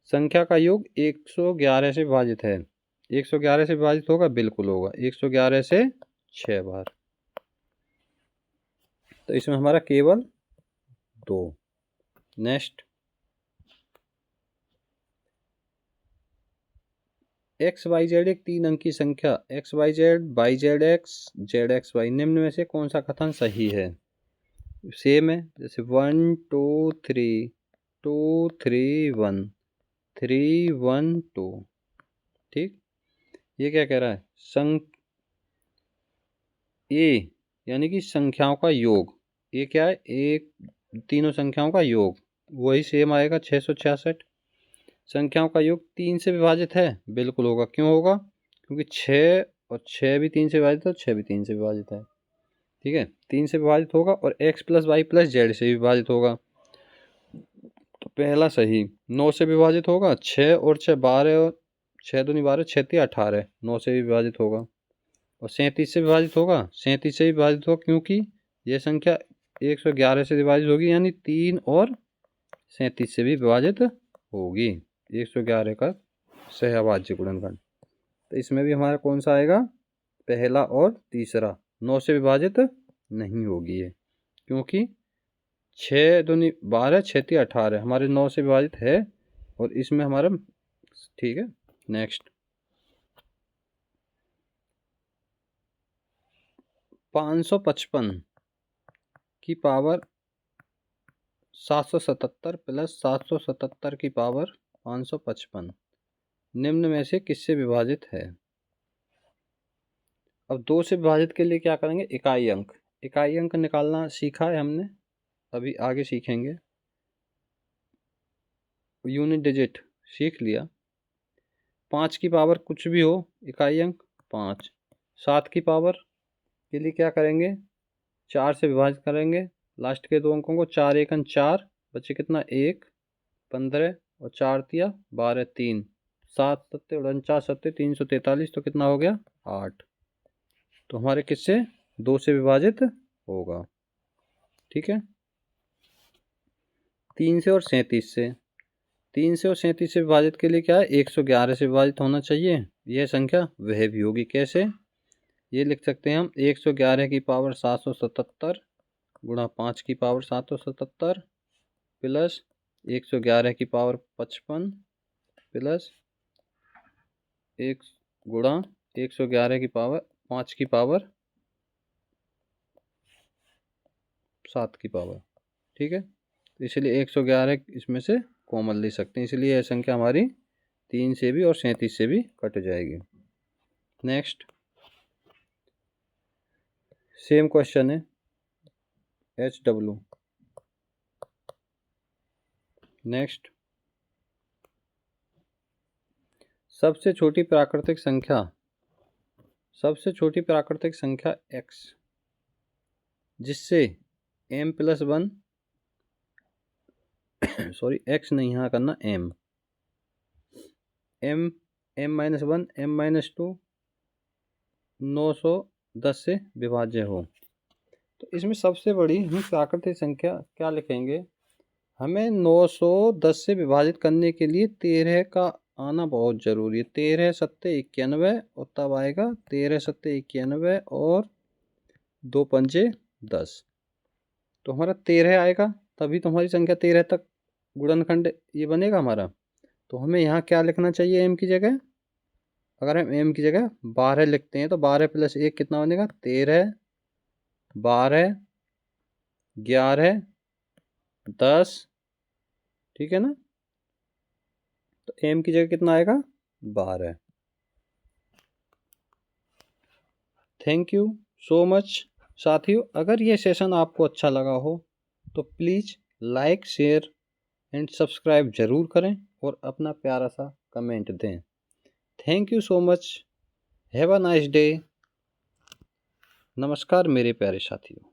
A: संख्या का योग 111 से विभाजित है, 111 से विभाजित होगा? बिल्कुल होगा, 111 से 6 बार, तो इसमें हमारा केवल 2। नेक्स्ट, एक्स वाई जेड एक 3 अंकी संख्या x y z, y z x, z x y, निम्न में से कौन सा कथन सही है? सेम है, जैसे 1 2 3, 2 3 1, 3 1 2, ठीक। ये क्या कह रहा है? ए यानी कि संख्याओं का योग, ये क्या है? एक तीनों संख्याओं का योग, वही सेम आएगा 666। संख्याओं का योग 3 से विभाजित है? बिल्कुल होगा। क्यों होगा? क्योंकि 6 और 6 भी 3 से विभाजित है और 6 भी 3 से विभाजित है, ठीक है। 3 से विभाजित होगा और x plus y plus z से भी विभाजित होगा, तो पहला सही। 9 से विभाजित होगा? 6 और 6 12, और 6 दूनी 12, 6 3 18, 9 से भी विभाजित होगा। और 37 से विभाजित होगा? 37 से भी विभाजित होगा, क्योंकि यह संख्या 111 से विभाजित होगी, यानी 3 और 37 से भी विभाजित होगी। 111 का सहअभाज्य गुणनखंड। तो इसमें भी हमारा कौन सा आएगा? पहला और तीसरा। 9 से विभाजित नहीं होगी ये, क्योंकि 6 दूनी 12, 6 3 18 हमारे 9 से विभाजित है, और इसमें हमारा ठीक है। नेक्स्ट, 555 की पावर 777 प्लस 777 की पावर 555 निम्न में से किससे विभाजित है। अब 2 से विभाजित के लिए क्या करेंगे, इकाई अंक निकालना सीखा है हमने, अभी आगे सीखेंगे। यूनिट डिजिट सीख लिया। 5 की पावर कुछ भी हो, इकाई अंक 5। 7 की पावर के लिए क्या करेंगे, 4 से विभाजित करेंगे लास्ट के 2 अंकों को। 4 एकन 4, बचे कितना 1, 15 और 4 तिया 12, 3, 7 सत्ते 49 सत्ते 343, तो कितना हो गया 8। तो हमारे किससे 2 से विभाजित होगा। ठीक है। 3 से और 37 से, 3 से और 37 से विभाजित के लिए क्या है, 111 से विभाजित होना चाहिए। यह संख्या वह भी होगी, कैसे, ये लिख सकते हैं हम 111 की पावर 777 गुणा 5 की पावर 777 प्लस 111 की पावर 55 प्लस 1 गुणा 111 की पावर 5 की पावर 7 की पावर। ठीक है, इसलिए 111 इसमें से कॉमन ले सकते हैं, इसलिए यह संख्या हमारी 3 से भी और 37 से भी कट जाएगी। नेक्स्ट सेम क्वेश्चन है, HW। नेक्स्ट, सबसे छोटी प्राकृतिक संख्या x जिससे m+1 सॉरी x नहीं यहाँ करना m m-1 m-2 910 से विभाज्य हो। तो इसमें सबसे बड़ी हम प्राकृतिक संख्या क्या लिखेंगे, हमें 910 से विभाजित करने के लिए 13 का आना बहुत ज़रूरी है। 13 सत्ते 91 और तब आएगा 13 सत्ते 91 और 2 पंजे 10, तो हमारा 13 आएगा, तभी तो हमारी संख्या 13 तक गुणनखंड ये बनेगा हमारा। तो हमें यहाँ क्या लिखना चाहिए m की जगह, अगर हम m की जगह 12 लिखते हैं तो 12 + 1 कितना बनेगा 13, 12, 11, 10। ठीक है ना, तो m की जगह कितना आएगा 12। थैंक यू सो मच साथियों। अगर ये सेशन आपको अच्छा लगा हो तो please like share and subscribe ज़रूर करें और अपना प्यारा सा कमेंट दें। Thank you so much, have a nice day. नमस्कार मेरे प्यारे साथियों।